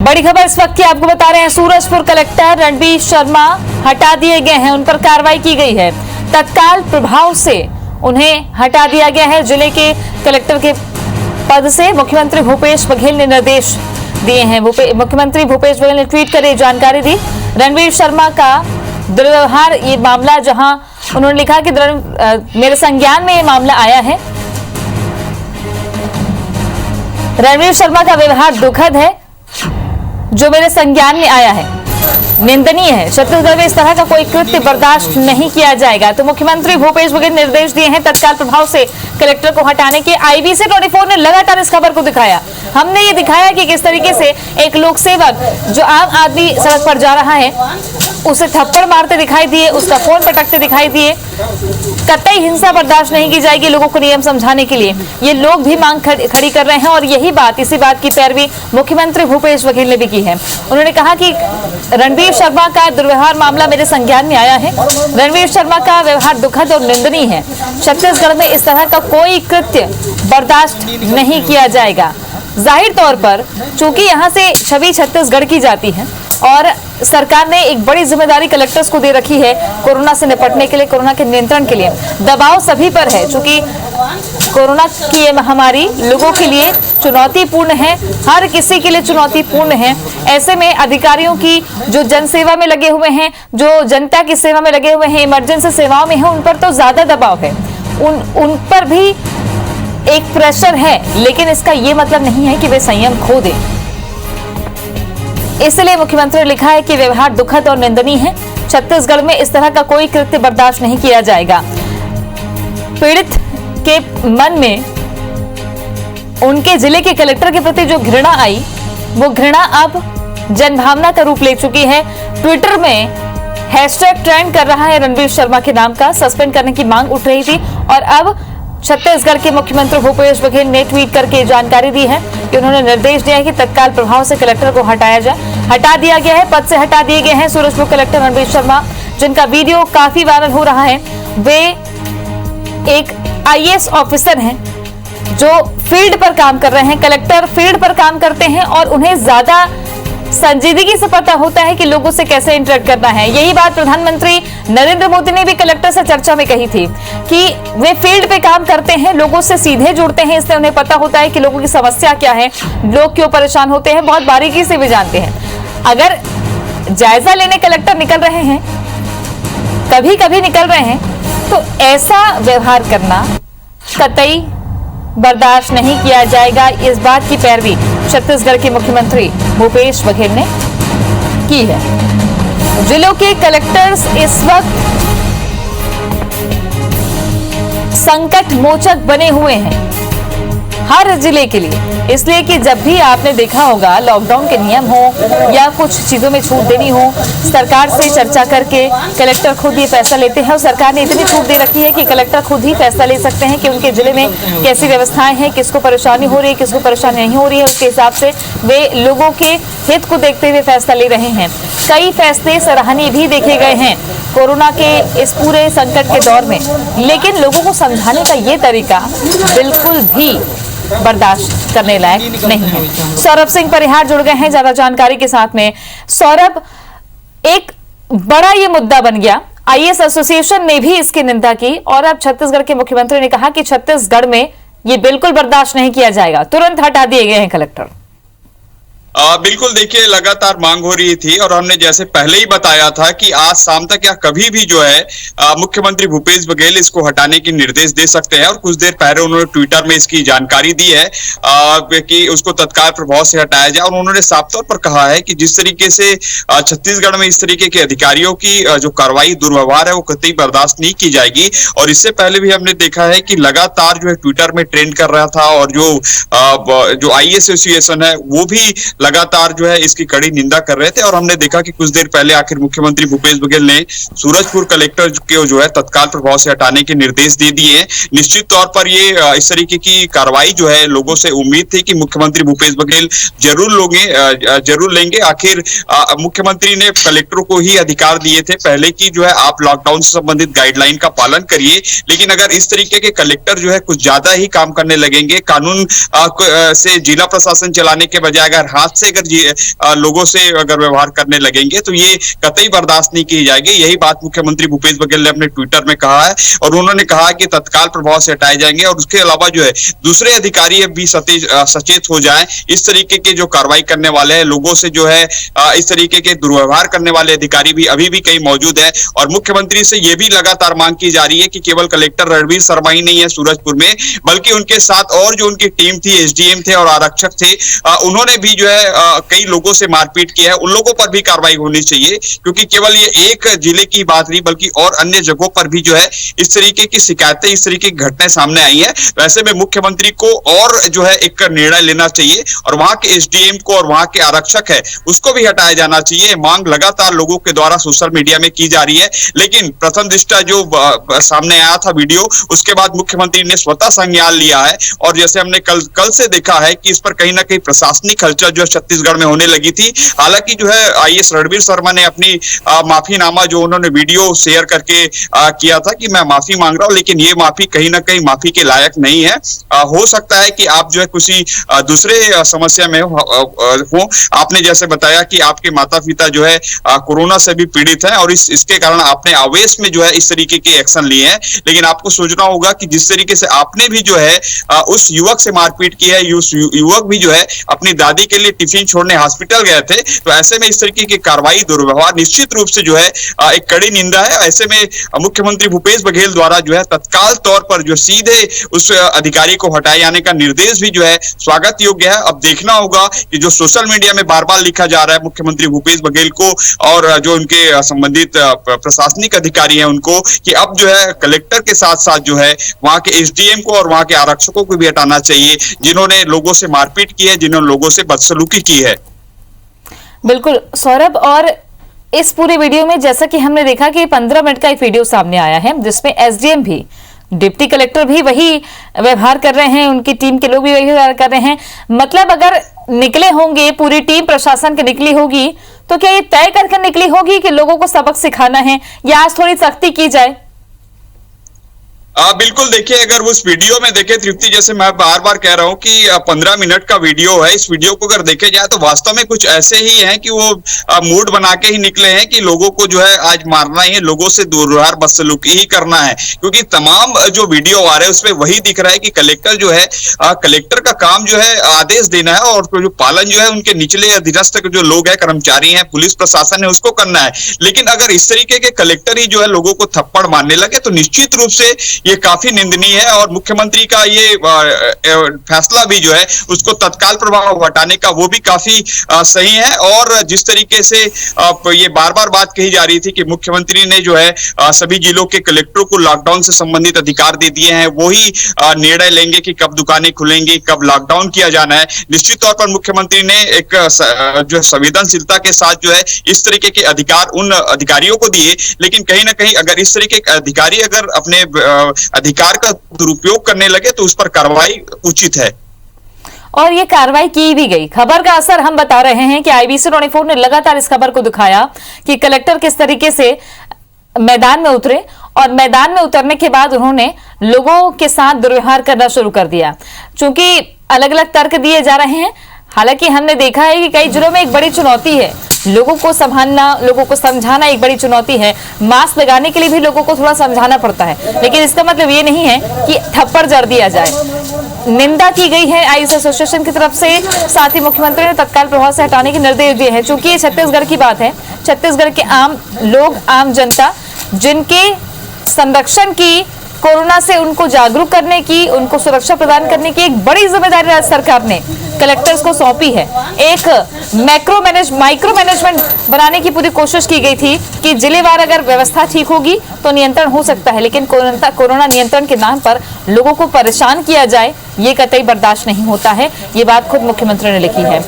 बड़ी खबर इस वक्त की आपको बता रहे हैं। सूरजपुर कलेक्टर रणबीर शर्मा हटा दिए गए हैं, उन पर कार्रवाई की गई है। तत्काल प्रभाव से उन्हें हटा दिया गया है। जिले के कलेक्टर के पद से मुख्यमंत्री भूपेश बघेल ने निर्देश दिए हैं। मुख्यमंत्री भूपेश बघेल ने ट्वीट कर जानकारी दी। रणबीर शर्मा का दुर्व्यवहार, ये मामला, जहां उन्होंने लिखा कि मेरे संज्ञान में ये मामला आया है। रणबीर शर्मा का व्यवहार दुखद है, जो मेरे संज्ञान में आया है, निंदनीय है। छत्तीसगढ़ में इस तरह का कोई कृत्य बर्दाश्त नहीं किया जाएगा। तो मुख्यमंत्री भूपेश बघेल निर्देश दिए हैं तत्काल प्रभाव से कलेक्टर को हटाने के। IBC 24 ने लगातार इस खबर को दिखाया। हमने ये दिखाया कि किस तरीके से एक लोक सेवक, जो आम आदमी सड़क पर जा रहा है, उसे थप्पड़ मारते दिखाई दिए, उसका फोन पटकते दिखाई दिए। कतई हिंसा बर्दाश्त नहीं की जाएगी। लोगों को नियम समझाने के लिए ये लोग भी मांग खड़ी कर रहे हैं और इसी बात की पैरवी मुख्यमंत्री भूपेश बघेल ने भी की है। उन्होंने कहा कि रणबीर शर्मा का दुर्व्यवहार मामला मेरे संज्ञान में आया है। रणबीर शर्मा का व्यवहार दुखद और निंदनीय है। छत्तीसगढ़ में इस तरह का कोई कृत्य बर्दाश्त नहीं किया जाएगा। जाहिर तौर पर चूंकि यहाँ से छवि छत्तीसगढ़ की जाती है और सरकार ने एक बड़ी जिम्मेदारी कलेक्टर्स को दे रखी है कोरोना से निपटने के लिए, कोरोना के नियंत्रण के लिए। दबाव सभी पर है, चूंकि कोरोना की ये महामारी लोगों के लिए चुनौतीपूर्ण है, हर किसी के लिए चुनौतीपूर्ण है। ऐसे में अधिकारियों की जो जनसेवा में लगे हुए हैं, जो जनता की सेवा में लगे हुए हैं, इमरजेंसी सेवाओं में है, उन पर तो ज्यादा दबाव है, उन पर भी एक प्रेशर है। लेकिन इसका ये मतलब नहीं है कि वे संयम खो दें। इसलिए मुख्यमंत्री ने लिखा है कि व्यवहार दुखद और निंदनीय है। छत्तीसगढ़ में इस तरह का कोई कृत्य बर्दाश्त नहीं किया जाएगा। पीड़ित के मन में उनके जिले के कलेक्टर के प्रति जो घृणा आई, वो घृणा अब जनभावना का रूप ले चुकी है। ट्विटर में हैशटैग ट्रेंड कर रहा है रणबीर शर्मा के नाम का। सस्पेंड करने की मांग उठ रही थी और अब छत्तीसगढ़ के मुख्यमंत्री भूपेश बघेल ने ट्वीट करके जानकारी दी है कि उन्होंने निर्देश दिया है कि तत्काल प्रभाव से कलेक्टर को हटाया जाए। हटा दिया गया है, पद से हटा दिए गए हैं सूरजपुर कलेक्टर रणबीर शर्मा, जिनका वीडियो काफी वायरल हो रहा है। वे एक IAS ऑफिसर हैं जो फील्ड पर काम कर रहे हैं। कलेक्टर फील्ड पर काम करते हैं और उन्हें ज्यादा संजीदगी से पता होता है कि लोगों से कैसे इंटरेक्ट करना है। यही बात प्रधानमंत्री नरेंद्र मोदी ने भी कलेक्टर से चर्चा में कही थी कि वे फील्ड पे काम करते हैं, लोगों से सीधे जुड़ते हैं, इसलिए उन्हें पता होता है कि लोगों की समस्या क्या है, लोग क्यों परेशान होते हैं, बहुत बारीकी से भी जानते हैं। अगर जायजा लेने कलेक्टर निकल रहे हैं, कभी कभी निकल रहे हैं, तो ऐसा व्यवहार करना कतई बर्दाश्त नहीं किया जाएगा। इस बात की पैरवी छत्तीसगढ़ के मुख्यमंत्री भूपेश बघेल ने की है। जिलों के कलेक्टर्स इस वक्त संकट मोचक बने हुए हैं हर जिले के लिए, इसलिए कि जब भी आपने देखा होगा लॉकडाउन के नियम हो या कुछ चीजों में छूट देनी हो, सरकार से चर्चा करके कलेक्टर खुद ही फैसला लेते हैं। और सरकार ने इतनी छूट दे रखी है कि कलेक्टर खुद ही फैसला ले सकते हैं कि उनके जिले में कैसी व्यवस्थाएं हैं, किसको परेशानी हो रही है, किसको परेशानी नहीं हो रही है। उसके हिसाब से वे लोगों के हित को देखते हुए फैसला ले रहे हैं। कई फैसले सराहनीय भी देखे गए हैं कोरोना के इस पूरे संकट के दौर में, लेकिन लोगों को समझाने का ये तरीका बिल्कुल भी बर्दाश्त करने लायक नहीं है। सौरभ सिंह परिहार जुड़ गए हैं ज्यादा जानकारी के साथ में। सौरभ, एक बड़ा ये मुद्दा बन गया, IAS एसोसिएशन ने भी इसकी निंदा की और अब छत्तीसगढ़ के मुख्यमंत्री ने कहा कि छत्तीसगढ़ में ये बिल्कुल बर्दाश्त नहीं किया जाएगा, तुरंत हटा दिए गए हैं कलेक्टर। बिल्कुल, देखिए लगातार मांग हो रही थी और हमने जैसे पहले ही बताया था कि आज शाम तक या कभी भी जो है मुख्यमंत्री भूपेश बघेल इसको हटाने की निर्देश दे सकते हैं। और कुछ देर पहले उन्होंने ट्विटर में इसकी जानकारी दी है कि उसको तत्काल प्रभाव से हटाया जाए। और उन्होंने साफ तौर पर कहा है कि जिस तरीके से छत्तीसगढ़ में इस तरीके के अधिकारियों की जो कार्रवाई, दुर्व्यवहार है, वो कतई बर्दाश्त नहीं की जाएगी। और इससे पहले भी हमने देखा है कि लगातार जो है ट्विटर में ट्रेंड कर रहा था और जो IAS एसोसिएशन है वो भी लगातार जो है इसकी कड़ी निंदा कर रहे थे। और हमने देखा कि कुछ देर पहले आखिर मुख्यमंत्री भूपेश बघेल ने सूरजपुर कलेक्टर को जो है तत्काल प्रभाव से हटाने के निर्देश दे दिए हैं। निश्चित तौर पर ये इस तरीके की कार्रवाई जो है लोगों से उम्मीद थी कि मुख्यमंत्री भूपेश बघेल जरूर लेंगे। आखिर मुख्यमंत्री ने कलेक्टरों को ही अधिकार दिए थे पहले की जो है आप लॉकडाउन से संबंधित गाइडलाइन का पालन करिए, लेकिन अगर इस तरीके के कलेक्टर जो है कुछ ज्यादा ही काम करने लगेंगे, कानून से जिला प्रशासन चलाने के बजाय अगर हाथ हाथ से अगर लोगों से अगर व्यवहार करने लगेंगे तो ये कतई बर्दाश्त नहीं की जाएगी। यही बात मुख्यमंत्री भूपेश बघेल ने अपने ट्विटर में कहा है और उन्होंने कहा कि तत्काल प्रभाव से हटाए जाएंगे और उसके अलावा जो है दूसरे अधिकारी भी सचेत हो जाएं। इस तरीके के जो कार्रवाई करने वाले हैं लोगों से जो है इस तरीके के दुर्व्यवहार करने वाले अधिकारी भी अभी भी कई मौजूद है। और मुख्यमंत्री से यह भी लगातार मांग की जा रही है कि केवल कलेक्टर रणवीर शर्मा ही नहीं है सूरजपुर में, बल्कि उनके साथ और जो उनकी टीम थी, एसडीएम थे और आरक्षक थे, उन्होंने भी जो है कई लोगों से मारपीट की है, उन लोगों पर भी कार्रवाई होनी चाहिए। क्योंकि केवल ये एक जिले की बात नहीं बल्कि और अन्य जगहों पर भी जो है इस तरीके की शिकायतें, इस तरीके की घटनाएं सामने आई है। वैसे में मुख्यमंत्री को और जो है एक निर्णय लेना चाहिए और वहां के एसडीएम को और वहां के आरक्षक है उसको भी हटाया जाना चाहिए। मांग लगातार लोगों के द्वारा सोशल मीडिया में की जा रही है, लेकिन प्रथम दृष्टया जो सामने आया था वीडियो, उसके बाद मुख्यमंत्री ने स्वतः संज्ञान लिया है और जैसे हमने कल से देखा है कि इस पर कहीं ना कहीं प्रशासनिक हलचल जो है छत्तीसगढ़ में होने लगी थी। हालांकि जो है आईएएस रणवीर शर्मा ने अपनी माफीनामा जो उन्होंने वीडियो शेयर करके किया था कि मैं माफी मांग रहा हूं, लेकिन ये माफी कहीं ना कहीं माफी के लायक नहीं है। हो सकता है कि आप जो है किसी दूसरे समस्या में हो। आपने जैसे बताया कि आपके माता पिता जो है कोरोना से भी पीड़ित हैं और इसके कारण आपने आवेश में जो है इस तरीके के एक्शन लिए हैं, लेकिन आपको सोचना होगा कि जिस तरीके से आपने भी जो है उस युवक से मारपीट की है, उस युवक भी जो है अपनी दादी के लिए टिफिन छोड़ने हॉस्पिटल गए थे, तो ऐसे में इस तरीके की कार्रवाई, दुर्व्यवहार निश्चित रूप से जो है एक कड़ी निंदा है। ऐसे में मुख्यमंत्री भूपेश बघेल द्वारा जो है तत्काल तौर पर जो सीधे उस अधिकारी को हटाए जाने का निर्देश भी जो है स्वागत योग्य है। अब देखना होगा कि जो सोशल मीडिया में बार बार लिखा जा रहा है मुख्यमंत्री भूपेश बघेल को और जो उनके संबंधित प्रशासनिक अधिकारी हैं उनको, कि अब जो है कलेक्टर के साथ साथ जो है वहां के एसडीएम को और वहां के आरक्षकों को भी हटाना चाहिए जिन्होंने लोगों से मारपीट की है, जिन्होंने लोगों से बदसलूकी की है। बिल्कुल सौरभ, और इस पूरे वीडियो में जैसा कि हमने देखा कि 15 मिनट का एक वीडियो सामने आया है जिसमें एसडीएम भी, डिप्टी कलेक्टर भी वही व्यवहार कर रहे हैं, उनकी टीम के लोग भी वही व्यवहार कर रहे हैं। मतलब अगर निकले होंगे, पूरी टीम प्रशासन की निकली होगी, तो क्या ये तय करके निकली होगी कि लोगों को सबक सिखाना है या आज थोड़ी सख्ती की जाए? बिल्कुल, देखिए अगर उस वीडियो में देखे तृप्ति, जैसे मैं बार बार कह रहा हूं कि 15 मिनट का वीडियो है, इस वीडियो को अगर देखे जाए तो वास्तव में कुछ ऐसे ही हैं कि वो मूड बना के ही निकले हैं कि लोगों को जो है आज मारना ही है, लोगों से दुर्व्यवहार बदसलूकी ही करना है। क्योंकि तमाम जो वीडियो आ रहे हैं उसमें वही दिख रहा है कि कलेक्टर जो है, कलेक्टर का काम जो है आदेश देना है और जो पालन जो है उनके निचले अधीनस्थ जो लोग हैं, कर्मचारी हैं, पुलिस प्रशासन है, उसको करना है। लेकिन अगर इस तरीके के कलेक्टर ही जो है लोगों को थप्पड़ मारने लगे तो निश्चित रूप से ये काफी निंदनीय है और मुख्यमंत्री का ये फैसला भी जो है उसको तत्काल प्रभाव हटाने का वो भी काफी सही है। और जिस तरीके से ये बार बार बात कही जा रही थी कि मुख्यमंत्री ने जो है सभी जिलों के कलेक्टरों को लॉकडाउन से संबंधित अधिकार दे दिए हैं, वही निर्णय लेंगे कि कब दुकानें खुलेंगी, कब लॉकडाउन किया जाना है। निश्चित तौर पर मुख्यमंत्री ने एक जो संवेदनशीलता के साथ जो है इस तरीके के अधिकार उन अधिकारियों को दिए, लेकिन कहीं ना कहीं अगर इस तरीके के अधिकारी अगर अपने अधिकार का दुरुपयोग करने लगे तो उस पर कार्रवाई उचित है। और ये कार्रवाई की भी गई। खबर का असर हम बता रहे हैं कि IBC 24 ने लगातार इस खबर को दिखाया कि कलेक्टर किस तरीके से मैदान में उतरे और मैदान में उतरने के बाद उन्होंने लोगों के साथ दुर्व्यवहार करना शुरू कर दिया। चूंकि अलग अलग तर्क दिए जा रहे हैं, हालांकि हमने देखा है कि कई जिलों में एक बड़ी चुनौती है, लोगों को संभालना, लोगों को समझाना एक बड़ी चुनौती है। मास्क लगाने के लिए भी लोगों को थोड़ा समझाना पड़ता है, लेकिन इसका मतलब ये नहीं है कि थप्पड़ जड़ दिया जाए। निंदा की गई है आईएएस एसोसिएशन की तरफ से, साथ ही मुख्यमंत्री ने तत्काल प्रभाव से हटाने के निर्देश दिए हैं। चूंकि ये छत्तीसगढ़ की बात है, छत्तीसगढ़ के आम लोग, आम जनता, जिनके संरक्षण की, कोरोना से उनको जागरूक करने की, उनको सुरक्षा प्रदान करने की एक बड़ी जिम्मेदारी राज्य सरकार ने कलेक्टर्स को सौंपी है। एक माइक्रो मैनेजमेंट बनाने की पूरी कोशिश की गई थी कि जिलेवार अगर व्यवस्था ठीक होगी तो नियंत्रण हो सकता है, लेकिन कोरोना नियंत्रण के नाम पर लोगों को परेशान किया जाए, ये कतई बर्दाश्त नहीं होता है। ये बात खुद मुख्यमंत्री ने लिखी है।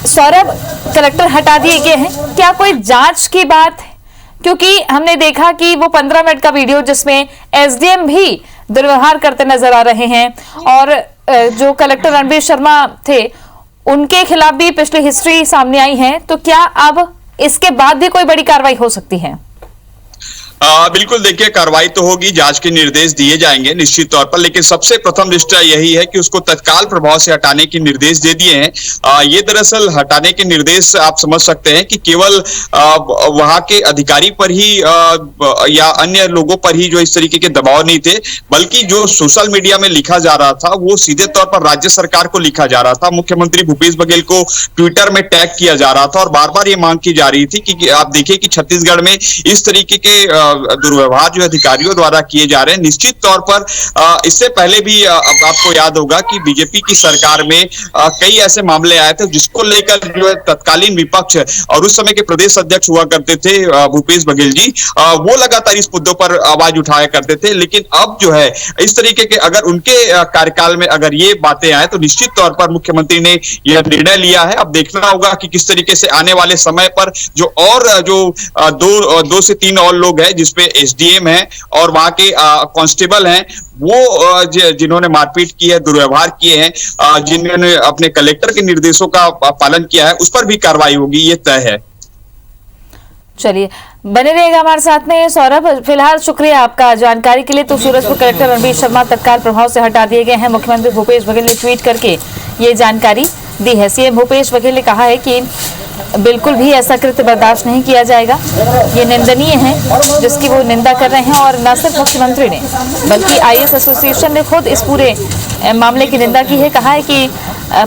सौरभ, कलेक्टर हटा दिए गए हैं, क्या कोई जांच की बात है? क्योंकि हमने देखा कि वो 15 मिनट का वीडियो जिसमें एसडीएम भी दुर्व्यवहार करते नजर आ रहे हैं और जो कलेक्टर रणवीर शर्मा थे उनके खिलाफ भी पिछली हिस्ट्री सामने आई है, तो क्या अब इसके बाद भी कोई बड़ी कार्रवाई हो सकती है? बिल्कुल देखिए, कार्रवाई तो होगी, जांच के निर्देश दिए जाएंगे निश्चित तौर पर, लेकिन सबसे प्रथम दृष्टया यही है कि उसको तत्काल प्रभाव से हटाने के निर्देश दे दिए हैं। ये दरअसल हटाने के निर्देश आप समझ सकते हैं कि केवल वहां के अधिकारी पर ही या अन्य लोगों पर ही जो इस तरीके के दबाव नहीं थे, बल्कि जो सोशल मीडिया में लिखा जा रहा था वो सीधे तौर पर राज्य सरकार को लिखा जा रहा था। मुख्यमंत्री भूपेश बघेल को ट्विटर में टैग किया जा रहा था और बार बार ये मांग की जा रही थी कि आप देखिए कि छत्तीसगढ़ में इस तरीके के दुर्व्यवहार जो अधिकारियों द्वारा किए जा रहे हैं। निश्चित तौर पर इससे पहले भी आपको याद होगा कि बीजेपी की सरकार में कई ऐसे मामले आए थे जिसको लेकर जो है तत्कालीन विपक्ष और उस समय के प्रदेश अध्यक्ष हुआ करते थे भूपेश बघेल जी, वो लगातार इस मुद्दों पर आवाज उठाया करते थे। लेकिन अब जो है इस तरीके के अगर उनके कार्यकाल में अगर ये बातें आए तो निश्चित तौर पर मुख्यमंत्री ने यह निर्णय लिया है। अब देखना होगा कि किस तरीके से आने वाले समय पर जो और जो दो से तीन और लोग हैं, जिसपे एसडीएम है और वहां के कांस्टेबल हैं, वो जिन्होंने मारपीट की है, दुर्व्यवहार किए हैं, जिन्होंने अपने कलेक्टर के निर्देशों का पालन किया है, उस पर भी कार्रवाई होगी, ये तय है। चलिए, बने रहेगा हमारे साथ में सौरभ। फिलहाल शुक्रिया आपका जानकारी के लिए। तो सूरजपुर कलेक्टर रणबीर शर्मा तत्काल प्रभाव से हटा दिए गए हैं। मुख्यमंत्री भूपेश बघेल ने ट्वीट करके ये जानकारी दी है। सीएम भूपेश बघेल ने कहा है कि बिल्कुल भी ऐसा कृत्य बर्दाश्त नहीं किया जाएगा, ये निंदनीय है जिसकी वो निंदा कर रहे हैं। और न सिर्फ मुख्यमंत्री ने बल्कि आईएएस एसोसिएशन ने खुद इस पूरे मामले की निंदा की है। कहा है कि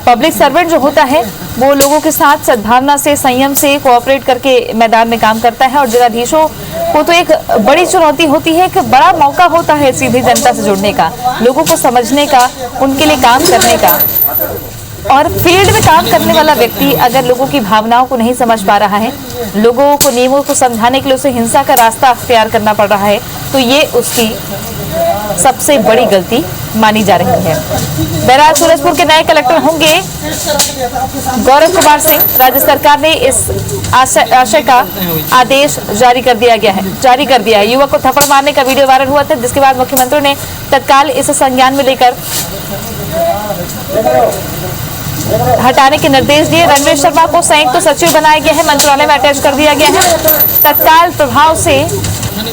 पब्लिक सर्वेंट जो होता है वो लोगों के साथ सद्भावना से, संयम से कोऑपरेट करके मैदान में काम करता है और जिलाधीशों को तो एक बड़ी चुनौती होती है, एक बड़ा मौका होता है सीधी जनता से जुड़ने का, लोगों को समझने का, उनके लिए काम करने का। और फील्ड में काम करने वाला व्यक्ति अगर लोगों की भावनाओं को नहीं समझ पा रहा है, लोगों को नियमों को समझाने के लिए उसे हिंसा का रास्ता अख्तियार करना पड़ रहा है, तो ये उसकी सबसे बड़ी गलती मानी जा रही है। बहरहाल सूरजपुर के नए कलेक्टर होंगे गौरव कुमार सिंह। राज्य सरकार ने इस आशय का आदेश जारी कर दिया है। युवक को थप्पड़ मारने का वीडियो वायरल हुआ था, जिसके बाद मुख्यमंत्री ने तत्काल इसे संज्ञान में लेकर हटाने के निर्देश दिए। रणबीर शर्मा को संयुक्त सचिव बनाया गया है, मंत्रालय में अटैच कर दिया गया है। तत्काल प्रभाव से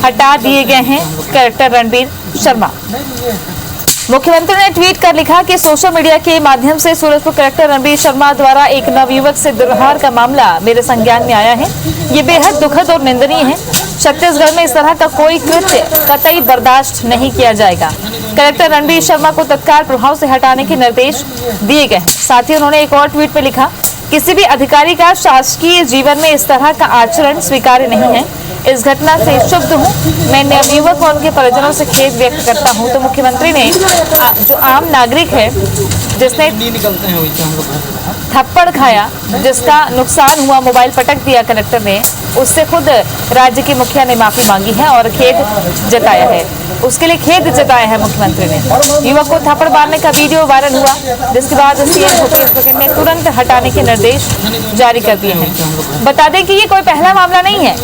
हटा दिए गए हैं कलेक्टर रणबीर शर्मा। मुख्यमंत्री ने ट्वीट कर लिखा कि सोशल मीडिया के माध्यम से सूरजपुर कलेक्टर रणबीर शर्मा द्वारा एक नवयुवक से दुर्व्यवहार का मामला मेरे संज्ञान में आया है। ये बेहद दुखद और निंदनीय है। छत्तीसगढ़ में इस तरह का कोई कृत्य कतई बर्दाश्त नहीं किया जाएगा। कलेक्टर रणबीर शर्मा को तत्काल प्रभाव से हटाने के निर्देश दिए गए। साथ ही उन्होंने एक और ट्वीट में लिखा, किसी भी अधिकारी का शासकीय जीवन में इस तरह का आचरण स्वीकार्य नहीं है। इस घटना से क्षुब्ध हूँ। मैं नवयुवक और उनके परिजनों से खेद व्यक्त करता हूँ। तो मुख्यमंत्री ने जो आम नागरिक है जिसने थप्पड़ खाया, जिसका नुकसान हुआ, मोबाइल पटक दिया कलेक्टर ने, उससे खुद राज्य के मुखिया ने माफी मांगी है और खेद जताया है। उसके लिए खेद जताया है मुख्यमंत्री ने। युवक को थप्पड़ मारने का वीडियो वायरल हुआ, जिसके बाद सीएम भूपेश बघेल ने तुरंत हटाने के निर्देश जारी कर दिए हैं। बता दें कि ये कोई पहला मामला नहीं है।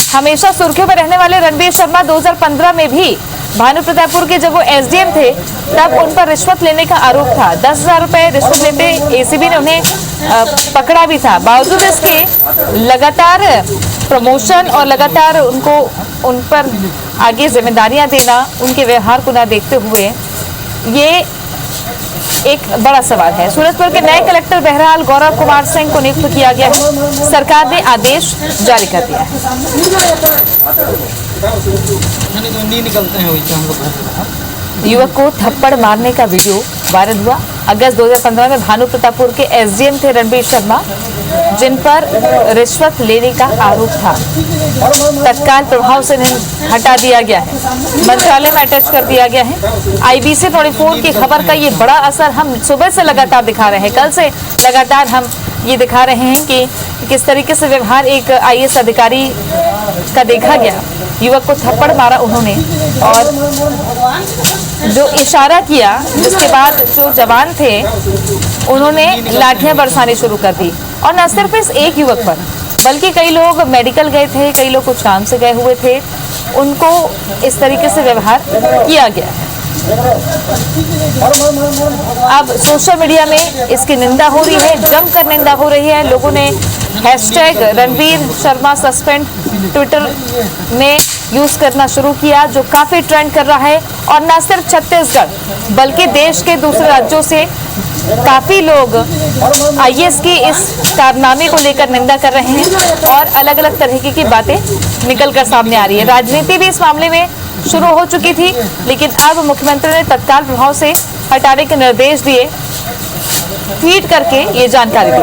हमेशा सुर्खियों में रहने वाले रणबीर शर्मा 2015 में भी भानु प्रतापपुर के जब वो एसडीएम थे तब उन पर रिश्वत लेने का आरोप था। 10,000 रुपए रिश्वत लेते एसीबी ने उन्हें पकड़ा भी था। बावजूद इसके लगातार प्रमोशन और लगातार उन पर आगे जिम्मेदारियां देना, उनके व्यवहार को न देखते हुए, ये एक बड़ा सवाल है। सूरजपुर के नए कलेक्टर बहरहाल गौरव कुमार सिंह को नियुक्त किया गया है। सरकार ने आदेश जारी कर दिया है। युवक को थप्पड़ मारने का वीडियो वायरल हुआ। अगस्त 2015 में भानु प्रतापपुर के एसडीएम थे रणबीर शर्मा, जिन पर रिश्वत लेने का आरोप था। तत्काल प्रभाव से हटा दिया गया है, मंत्रालय में अटैच कर दिया गया है। आईबीसी 24 की खबर का ये बड़ा असर हम सुबह से लगातार दिखा रहे हैं। कल से लगातार हम ये दिखा रहे हैं कि किस तरीके से व्यवहार एक आईएएस अधिकारी का देखा गया। युवक को थप्पड़ मारा उन्होंने और जो इशारा किया, जिसके बाद जो जवान थे उन्होंने लाठियां बरसानी शुरू कर दी। और न सिर्फ इस एक युवक पर, बल्कि कई लोग मेडिकल गए थे, कई लोग कुछ काम से गए हुए थे, उनको इस तरीके से व्यवहार किया गया है। अब सोशल मीडिया में इसकी निंदा हो रही है, जमकर निंदा हो रही है। लोगों ने hashtag Ranbir Sharma suspend Twitter में यूज करना शुरू किया, जो काफी ट्रेंड कर रहा है। और न सिर्फ छत्तीसगढ़ बल्कि देश के दूसरे राज्यों से काफी लोग आईएएस की इस कारनामे को लेकर निंदा कर रहे हैं और अलग अलग तरह की बातें निकलकर सामने आ रही है। राजनीति भी इस मामले में शुरू हो चुकी थी, लेकिन अब मुख्यमंत्री ने तत्काल प्रभाव से हटाने के निर्देश दिए, ट्वीट करके ये जानकारी दी।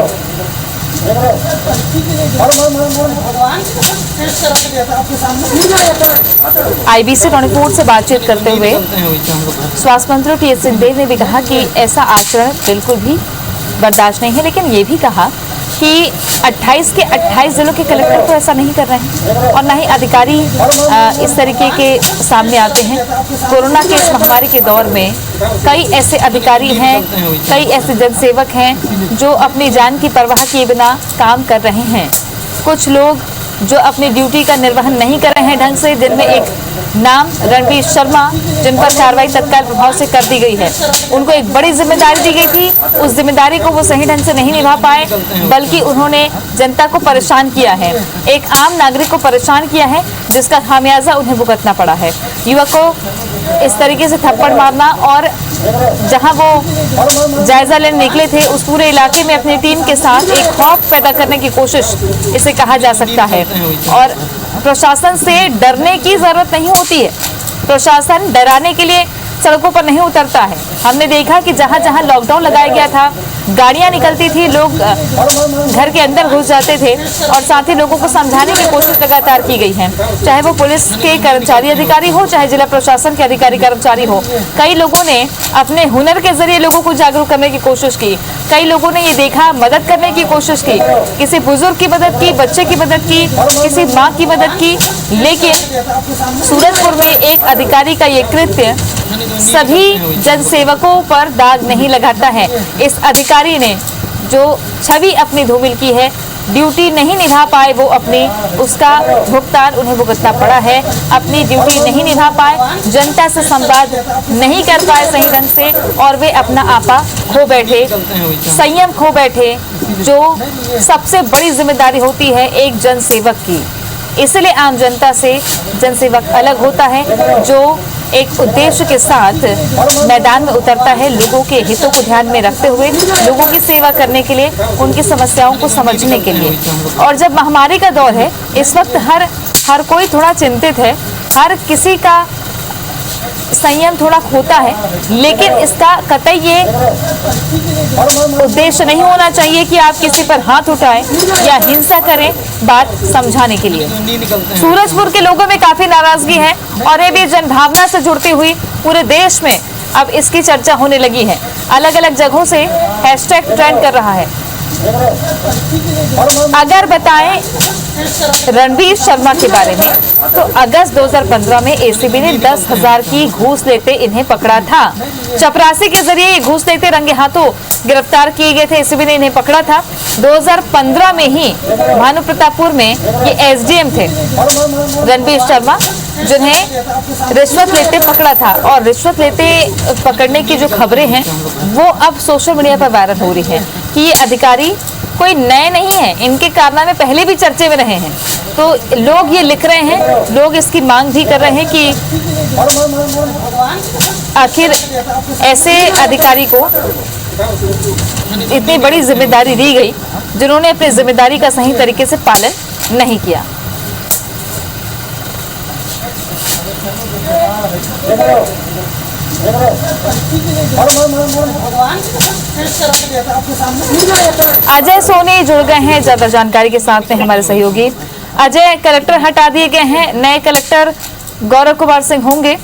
आईबीसी 24 से बातचीत करते हुए स्वास्थ्य मंत्री टीएस सिंहदेव ने भी कहा कि ऐसा आचरण बिल्कुल भी बर्दाश्त नहीं है, लेकिन ये भी कहा कि 28 के 28 जिलों के कलेक्टर तो ऐसा नहीं कर रहे हैं और ना ही अधिकारी इस तरीके के सामने आते हैं। कोरोना के इस महामारी के दौर में कई ऐसे अधिकारी हैं, कई ऐसे जनसेवक हैं जो अपनी जान की परवाह किए बिना काम कर रहे हैं। कुछ लोग जो अपनी ड्यूटी का निर्वहन नहीं कर रहे हैं ढंग से, जिनमें एक नाम रणबीर शर्मा, जिन पर कार्रवाई तत्काल प्रभाव से कर दी गई है। उनको एक बड़ी जिम्मेदारी दी गई थी, उस जिम्मेदारी को वो सही ढंग से नहीं निभा पाए, बल्कि उन्होंने जनता को परेशान किया है, एक आम नागरिक को परेशान किया है, जिसका खामियाजा उन्हें भुगतना पड़ा है। युवक को इस तरीके से थप्पड़ मारना और जहां वो जायजा लेने निकले थे उस पूरे इलाके में अपनी टीम के साथ एक खौफ पैदा करने की कोशिश इसे कहा जा सकता है। और प्रशासन से डरने की जरूरत नहीं होती है, प्रशासन डराने के लिए सड़कों पर नहीं उतरता है। हमने देखा कि जहां जहां लॉकडाउन लगाया गया था, गाड़ियां निकलती थी, लोग घर के अंदर घुस जाते थे और साथ ही लोगों को समझाने की कोशिश लगातार की गई है, चाहे वो पुलिस के कर्मचारी अधिकारी हो, चाहे जिला प्रशासन के अधिकारी कर्मचारी हो। कई लोगों ने अपने हुनर के जरिए लोगों को जागरूक करने की कोशिश की, कई लोगों ने ये देखा, मदद करने की कोशिश की, किसी बुजुर्ग की मदद की, बच्चे की मदद की, किसी माँ की मदद की। लेकिन सूरजपुर में एक अधिकारी का ये कृत्य सभी जनसेवकों पर दाग नहीं लगाता है। इस अधिकारी ने जो छवि अपनी धूमिल की है, ड्यूटी नहीं निभा पाए वो अपनी, उसका भुगतान उन्हें भुगतना पड़ा है। अपनी ड्यूटी नहीं निभा पाए, जनता से संवाद नहीं कर पाए सही ढंग से और वे अपना आपा खो बैठे, संयम खो बैठे, जो सबसे बड़ी जिम्मेदारी होती है एक जनसेवक की। इसलिए आम जनता से जनसेवक अलग होता है, जो एक उद्देश्य के साथ मैदान में उतरता है, लोगों के हितों को ध्यान में रखते हुए, लोगों की सेवा करने के लिए, उनकी समस्याओं को समझने के लिए। और जब महामारी का दौर है, इस वक्त हर कोई थोड़ा चिंतित है, हर किसी का संयम थोड़ा खोता है, लेकिन इसका कतई ये उद्देश्य नहीं होना चाहिए कि आप किसी पर हाथ उठाएं या हिंसा करें बात समझाने के लिए। सूरजपुर के लोगों में काफी नाराजगी है और ये भी जनभावना से जुड़ती हुई पूरे देश में अब इसकी चर्चा होने लगी है। अलग अलग जगहों से हैशटैग ट्रेंड कर रहा है। अगर बताएं रणबीर शर्मा के बारे में, तो अगस्त 2015 में एसीबी ने 10,000 की घूस लेते इन्हें पकड़ा था। चपरासी के जरिए ये घूस लेते रंगे हाथों गिरफ्तार किए गए थे, एसीबी ने इन्हें पकड़ा था। 2015 में ही भानु प्रतापपुर में ये एसडीएम थे रणबीर शर्मा, जिन्हें रिश्वत लेते पकड़ा था। और रिश्वत लेते पकड़ने की जो खबरें हैं वो अब सोशल मीडिया पर वायरल हो रही है कि ये अधिकारी कोई नए नहीं है, इनके कारनामे पहले भी चर्चे में रहे हैं। तो लोग ये लिख रहे हैं, लोग इसकी मांग भी कर रहे हैं कि आखिर ऐसे अधिकारी को इतनी बड़ी जिम्मेदारी दी गई जिन्होंने अपनी जिम्मेदारी का सही तरीके से पालन नहीं किया। अजय सोनी जुड़ गए हैं ज्यादा जानकारी के साथ में हमारे सहयोगी। अजय, कलेक्टर हटा दिए गए हैं, नए कलेक्टर गौरव कुमार सिंह होंगे।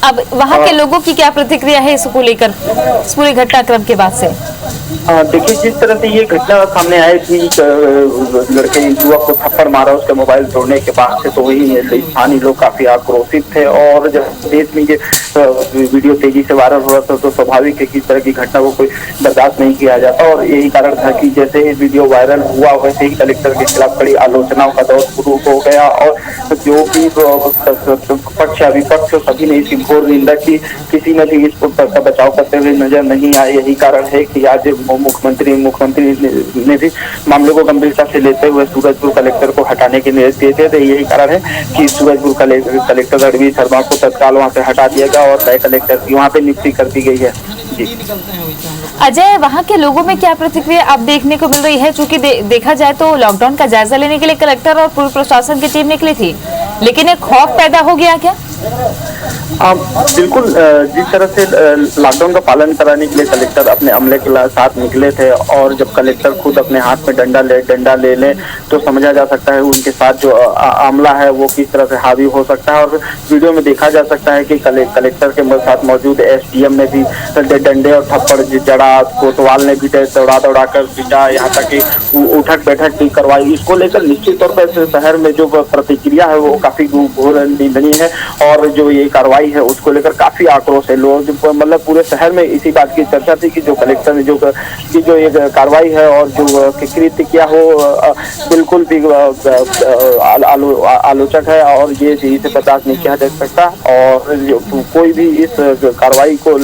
अब वहां के लोगों की क्या प्रतिक्रिया है इसको लेकर, इस पूरे घटनाक्रम के बाद से? देखिए, जिस तरह से ये घटना सामने आई थी, लड़के युवक को थप्पड़ मारा उसके मोबाइल तोड़ने के बाद से, तो वही स्थानीय लोग काफी आक्रोशित थे। और जब देश में ये वीडियो तेजी से वायरल हो रहा था तो स्वाभाविक है कि इस तरह की घटना को कोई बर्दाश्त नहीं किया जाता। और यही कारण था कि जैसे ही वीडियो वायरल हुआ वैसे ही कलेक्टर के खिलाफ कड़ी आलोचनाओं का दौर शुरू हो गया। और जो भी पक्ष या विपक्ष सभी ने इसकी घोर निंदा की, किसी ने भी इस पर बचाव करते हुए नजर नहीं आए। यही कारण है कि आज मुख्यमंत्री ने भी मामले को गंभीरता से लेते हुए सूरजपुर कलेक्टर को हटाने के निर्देश दिए थे। यही कारण है कि सूरजपुर कलेक्टर रणवीर शर्मा को तत्काल वहां से हटा दिया गया और नए कलेक्टर की वहां पे नियुक्ति कर दी गई है। जी अजय, वहां के लोगों में क्या प्रतिक्रिया अब देखने को मिल रही है? चूंकि देखा जाए तो लॉकडाउन का जायजा लेने के लिए कलेक्टर और पूर्व प्रशासन की टीम निकली थी, लेकिन एक खौफ पैदा हो गया क्या? बिल्कुल, जिस तरह से लॉकडाउन का पालन कराने के लिए कलेक्टर अपने अमले के साथ निकले थे, और जब कलेक्टर खुद अपने हाथ में डंडा ले ले तो समझा जा सकता है उनके साथ जो अमला है वो किस तरह से हावी हो सकता है। और वीडियो में देखा जा सकता है कि कलेक्टर के साथ मौजूद एसडीएम ने भी डंडे और थप्पड़ जड़ा, कोतवाल ने भी दौड़ा कर पीटा, यहाँ तक कि उठक बैठक भी करवाई। इसको लेकर निश्चित तौर पर शहर में जो प्रतिक्रिया है वो काफी घोर निंदनीय है। और जो ये कार्रवाई है उसको लेकर काफी आक्रोश है। लोग मतलब पूरे शहर में इसी बात की चर्चा थी कि जो कलेक्टर ने जो ये कार्रवाई है और जो कृत्य किया हो बिल्कुल भी आलोचक है, और ये इसे बर्दाश्त नहीं किया जा सकता। और कोई भी इस कार्रवाई को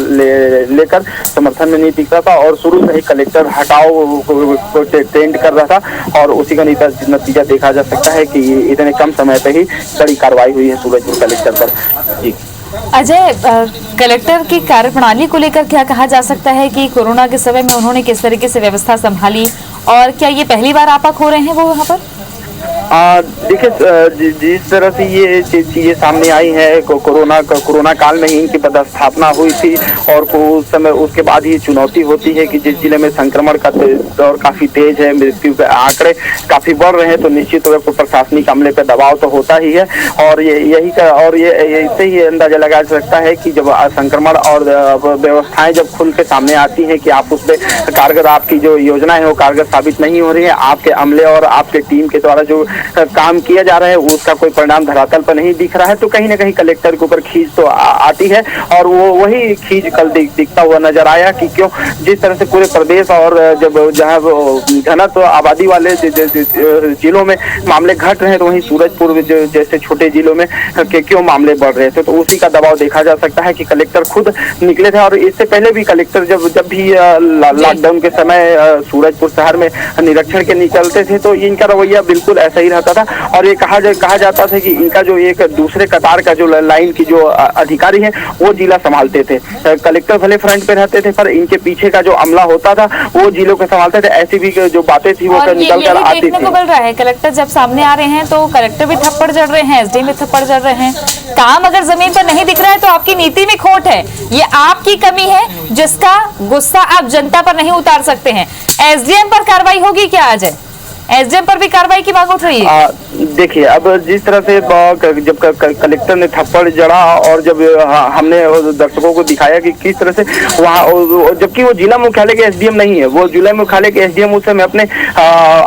लेकर समर्थन में नहीं दिख रहा था, और शुरू से ही कलेक्टर हटाओ को ट्रेंड कर रहा था। और उसी का नतीजा देखा जा सकता है कि इतने कम समय पे ही कड़ी कार्रवाई हुई है सूरजपुर कलेक्टर पर। जी अजय, कलेक्टर की कार्यप्रणाली को लेकर क्या कहा जा सकता है कि कोरोना के समय में उन्होंने किस तरीके से व्यवस्था संभाली, और क्या ये पहली बार आपा खो रहे हैं वो वहाँ पर? देखिए, जिस तरह से ये चीजें सामने आई है, कोरोना काल में ही इनकी पदस्थापना हुई थी, और उस समय उसके बाद ही चुनौती होती है कि जिस जिले में संक्रमण का दौर काफी तेज है, मृत्यु के आंकड़े काफी बढ़ रहे हैं, तो निश्चित तौर पर प्रशासनिक अमले पर दबाव तो होता ही है। और ये इससे ही अंदाजा लगाया जा सकता है कि जब संक्रमण और व्यवस्थाएं जब खुल के सामने आती है कि आप उसमें कारगर, आपकी जो योजना है वो कारगर साबित नहीं हो रही है, आपके अमले और आपके टीम के द्वारा जो काम किया जा रहा है उसका कोई परिणाम धरातल पर नहीं दिख रहा है, तो कहीं ना कहीं कलेक्टर के ऊपर खींच तो आती है। और वो वही खींच कल दिखता हुआ नजर आया कि क्यों जिस तरह से पूरे प्रदेश और जब जहाँ घनत्व आबादी वाले जिलों में मामले घट रहे हैं, तो वहीं सूरजपुर जैसे छोटे जिलों में क्यों मामले बढ़ रहे थे, तो उसी का दबाव देखा जा सकता है कि कलेक्टर खुद निकले थे। और इससे पहले भी कलेक्टर जब भी लॉकडाउन के समय सूरजपुर शहर में निरीक्षण के निकलते थे तो इनका रवैया बिल्कुल ऐसा ही रहता था। और ये कहा जाता था कि इनका जो एक दूसरे कतार का जो लाइन की जो अधिकारी है वो जिला संभालते थे। कलेक्टर भले फ्रंट पे रहते थे पर इनके पीछे का जो अमला होता था वो जिलों को संभालते थे। ऐसी भी जो बातें थी वो निकल कर आती थी। देखने को मिल रहा है कलेक्टर जब सामने आ रहे हैं तो कलेक्टर भी थप्पड़ जड़ रहे हैं, एसडीएम भी थप्पड़ जड़ रहे हैं। काम अगर जमीन पर नहीं दिख रहा है तो आपकी नीति में खोट है, ये आपकी कमी है जिसका गुस्सा आप जनता पर नहीं उतार सकते हैं। एसडीएम पर कार्रवाई होगी क्या? आज एसडीएम पर भी कार्रवाई की मांग उठ रही है। देखिए, अब जिस तरह से जब कलेक्टर ने थप्पड़ जड़ा और जब हमने दर्शकों को दिखाया कि किस तरह से वहाँ, जबकि वो जिला मुख्यालय के एसडीएम नहीं है, वो जिला मुख्यालय के एसडीएम उस समय अपने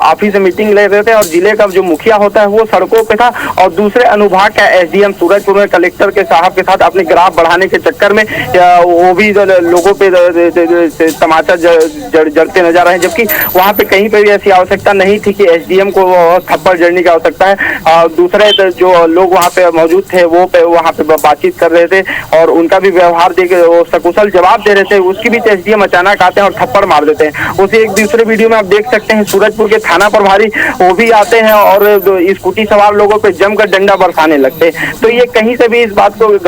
ऑफिस में मीटिंग ले रहे थे और जिले का जो मुखिया होता है वो सड़कों पे था और दूसरे अनुभाग का एसडीएम सूरजपुर में कलेक्टर के साहब के साथ अपने ग्राफ बढ़ाने के चक्कर में वो भी लोगों पे तमाचा जड़ते नजर आ रहे हैं, जबकि वहाँ पे कहीं पे भी ऐसी आवश्यकता नहीं थी कि एसडीएम को थप्पड़ जड़ने की आवश्यकता है। दूसरे जो लोग वहाँ पे मौजूद थे वो वहाँ पे बातचीत कर रहे थे और उनका भी व्यवहार देख वो सकुशल जवाब दे रहे थे, उसकी भी एसडीएम अचानक आते हैं और थप्पड़ मार देते हैं। उसी एक दूसरे वीडियो में आप देख सकते हैं सूरजपुर के थाना प्रभारी वो भी आते हैं और स्कूटी सवार लोगों पे जमकर डंडा बरसाने लगते हैं। तो ये कहीं से भी इस बात को इस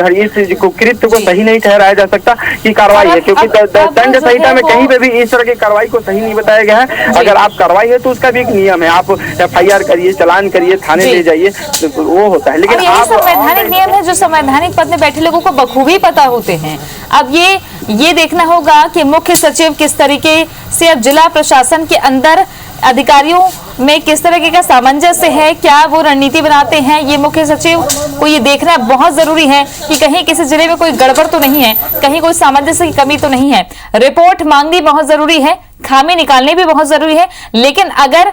कृत्य को सही नहीं ठहराया जा सकता कि कार्रवाई है, क्योंकि दंड संहिता में कहीं पे भी इस तरह की कार्रवाई को सही नहीं बताया गया है। अगर आप कार्रवाई है तो उसका भी एक नियम है, आप एफआईआर करिए, चालान करिए, थाने ले जाइए, वो होता है। लेकिन आप संवैधानिक नियम है जो संवैधानिक पद में बैठे लोगों को बखूबी पता होते हैं। अब ये देखना होगा कि मुख्य सचिव किस तरीके से अब जिला प्रशासन के अंदर अधिकारियों में किस तरीके का सामंजस्य है, क्या वो रणनीति बनाते हैं, ये मुख्य सचिव को ये देखना बहुत जरूरी है कि कहीं किसी जिले में कोई गड़बड़ तो नहीं है, कहीं कोई सामंजस्य की कमी तो नहीं है। रिपोर्ट मांगनी बहुत जरूरी है, खामी निकालनी भी बहुत जरूरी है, लेकिन अगर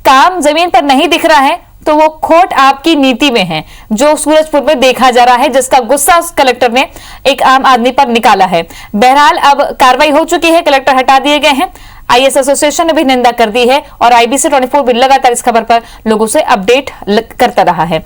काम जमीन पर नहीं दिख रहा है तो वो खोट आपकी नीति में है, जो सूरजपुर में देखा जा रहा है, जिसका गुस्सा उस कलेक्टर ने एक आम आदमी पर निकाला है। बहरहाल अब कार्रवाई हो चुकी है, कलेक्टर हटा दिए गए हैं। आईएएस एसोसिएशन ने भी निंदा कर दी है और IBC 24 भी लगातार इस खबर पर लोगों से अपडेट करता रहा है।